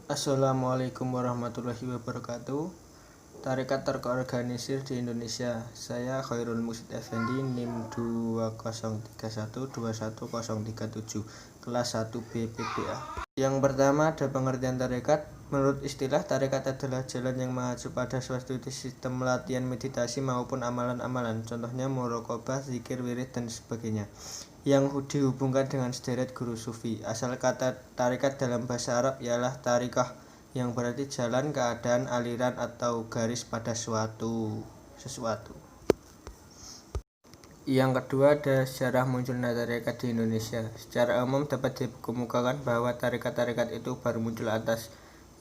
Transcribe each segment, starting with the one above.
Assalamualaikum warahmatullahi wabarakatuh. Tarekat terorganisir di Indonesia. Saya Khairul Musid Effendi, NIM 2031210137, kelas 1 BPPA. Yang pertama ada pengertian tarekat. Menurut istilah, tarekat adalah jalan yang mengacu pada suatu sistem latihan meditasi maupun amalan-amalan, contohnya muraqabah, zikir, wirid, dan sebagainya, yang dihubungkan dengan sederet guru sufi. Asal kata tarekat dalam bahasa Arab ialah tarikah, yang berarti jalan, keadaan, aliran, atau garis pada sesuatu. Yang kedua ada sejarah munculnya tarekat di Indonesia. Secara umum dapat dikemukakan bahwa tarekat-tarekat itu baru muncul atas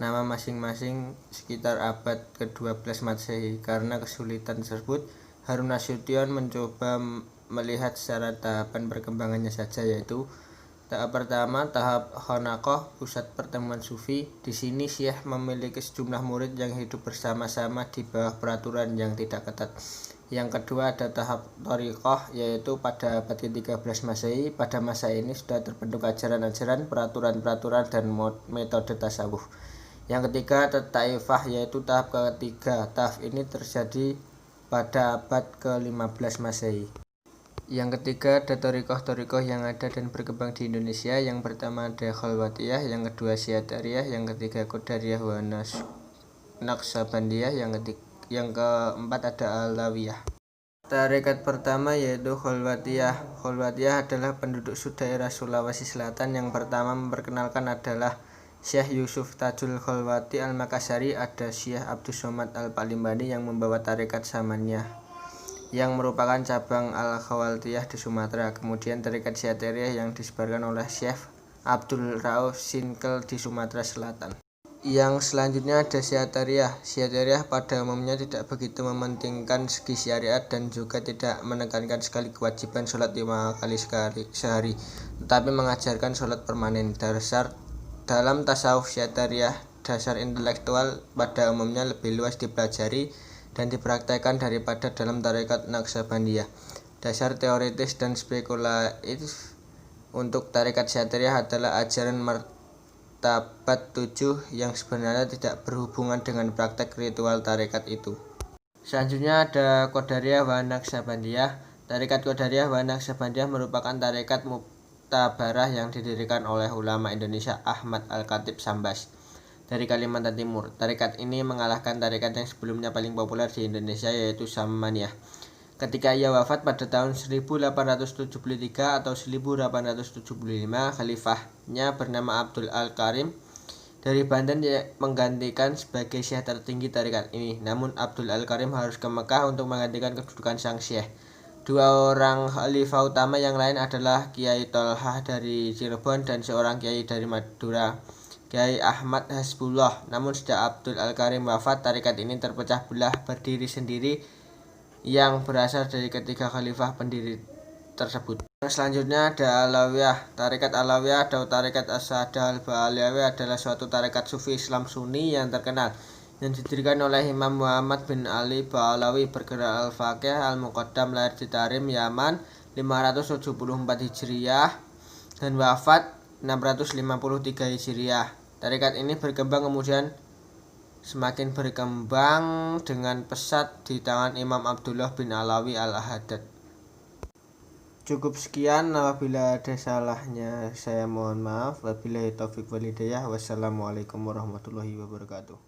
nama masing-masing sekitar abad ke-12 Masehi. Karena kesulitan tersebut, Harun Nasution mencoba melihat secara tahapan perkembangannya saja, yaitu tahap pertama, tahap Honaqoh, pusat pertemuan sufi. Di sini Syekh memiliki sejumlah murid yang hidup bersama-sama di bawah peraturan yang tidak ketat. Yang kedua ada tahap Thariqah, yaitu pada abad ke-13 Masehi. Pada masa ini sudah terbentuk ajaran-ajaran, peraturan-peraturan, dan metode tasawuf. Yang ketiga ada Taifah, yaitu tahap ketiga. Tahap ini terjadi pada abad ke-15 Masehi. Yang ketiga ada Thariqah yang ada dan berkembang di Indonesia. Yang pertama ada Khalwatiyah, yang kedua Syatariyah, yang ketiga Qadariyah wa Naqsabandiyah, yang keempat ada Alawiyah. Tarekat pertama yaitu Khalwatiyah. Khalwatiyah adalah penduduk daerah Sulawesi Selatan. Yang pertama memperkenalkan adalah Syekh Yusuf Tajul Khalwati Al-Makassari. Ada Syekh Abdus Somad Al-Palimbani yang membawa tarekat Samaniyah, yang merupakan cabang Al-Khawaltiyah di Sumatera. Kemudian tarekat Syatariyah yang disebarkan oleh Syekh Abdul Rauf Sinkel di Sumatera Selatan. Yang selanjutnya ada Syatariyah. Syatariyah pada umumnya tidak begitu mementingkan segi syariat dan juga tidak menekankan sekali kewajiban sholat 5 kali sehari, tetapi mengajarkan sholat permanen. Dalam tasawuf Syatariyah, dasar intelektual pada umumnya lebih luas dipelajari dan dipraktekkan daripada dalam tarekat Naqsabandiyah. Dasar teoritis dan spekulatif untuk tarekat Syatariyah adalah ajaran martabat 7 yang sebenarnya tidak berhubungan dengan praktek ritual tarekat itu. Selanjutnya ada Qadariyah wa Naqsabandiyah. Tarekat Qadariyah wa Naqsabandiyah merupakan tarekat muktabarah yang didirikan oleh ulama Indonesia Ahmad Al-Khatib Sambas dari Kalimantan Timur. Tarekat ini mengalahkan tarekat yang sebelumnya paling populer di Indonesia, yaitu Samaniyah. Ketika ia wafat pada tahun 1873 atau 1875, khalifahnya bernama Abdul Al-Karim dari Banten menggantikan sebagai syekh tertinggi tarekat ini. Namun Abdul Al-Karim harus ke Mekah untuk menggantikan kedudukan sang syekh. Dua orang khalifah utama yang lain adalah Kiai Tolhah dari Cirebon dan seorang kiai dari Madura, Kiai Ahmad Hasbullah. Namun sejak Abdul Al-Karim wafat, tarekat ini terpecah belah berdiri sendiri yang berasal dari ketiga khalifah pendiri tersebut. Yang selanjutnya ada Alawiyah. Tarekat Alawiyah atau tarekat As-Sa'adah Al-Ba'alawiyah adalah suatu tarekat sufi Islam Sunni yang terkenal, yang didirikan oleh Imam Muhammad bin Ali Ba'alawi bergerak Al-Faqih Al-Muqaddam, lahir di Tarim, Yaman 574 Hijriyah dan wafat 653 Hijriyah. Tarekat ini berkembang kemudian semakin berkembang dengan pesat di tangan Imam Abdullah bin Alawi Al-Haddad. Cukup sekian, apabila ada salahnya saya mohon maaf. Wabillahi taufiq wal hidayah. Wassalamualaikum warahmatullahi wabarakatuh.